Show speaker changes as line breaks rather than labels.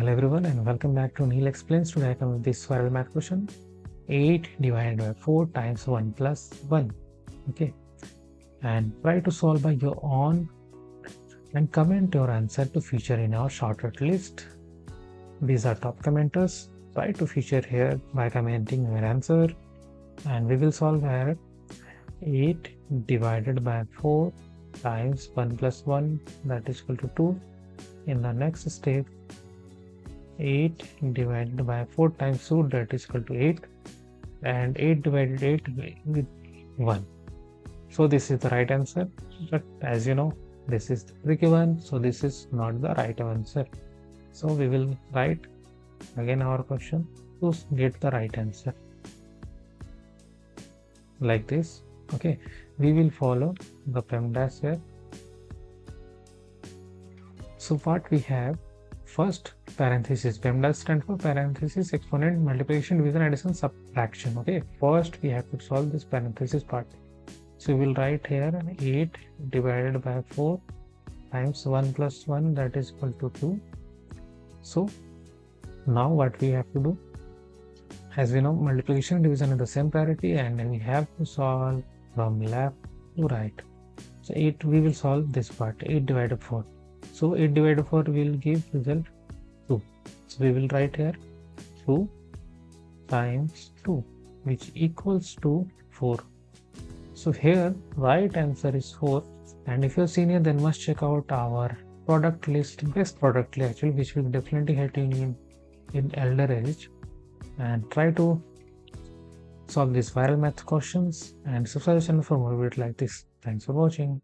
Hello everyone and welcome back to Neil Explains. Today I come with this viral math question. 8 divided by 4 times 1 plus 1. Okay. And try to solve by your own and comment your answer to feature in our shortcut list. These are top commenters. Try to feature here by commenting your answer. And we will solve here 8 divided by 4 times 1 plus 1, that is equal to 2. In the next step, 8 divided by 4 times 2, that is equal to 8, and 8 divided 8 with 1. So this is the right answer, but as you know, this is the tricky one, so this is not the right answer. So we will write again our question to get the right answer like this. Okay, we will follow the PEMDAS here. So what we have, first parenthesis, PEMDAS stands for parenthesis, exponent, multiplication, division, addition, subtraction. Okay, first we have to solve this parenthesis part. So we will write here 8 divided by 4 times 1 plus 1, that is equal to 2. So now what we have to do, as we know, multiplication and division are the same priority, and then we have to solve from left to right. So we will solve this part, 8 divided by 4. So 8 divided by 4 will give result 2. So we will write here 2 times 2, which equals to 4. So here right answer is 4, and if you're senior then must check out our product list, best product list actually, which will definitely help you in elder age, and try to solve these viral math questions and subscribe to the channel for more videos like this. Thanks for watching.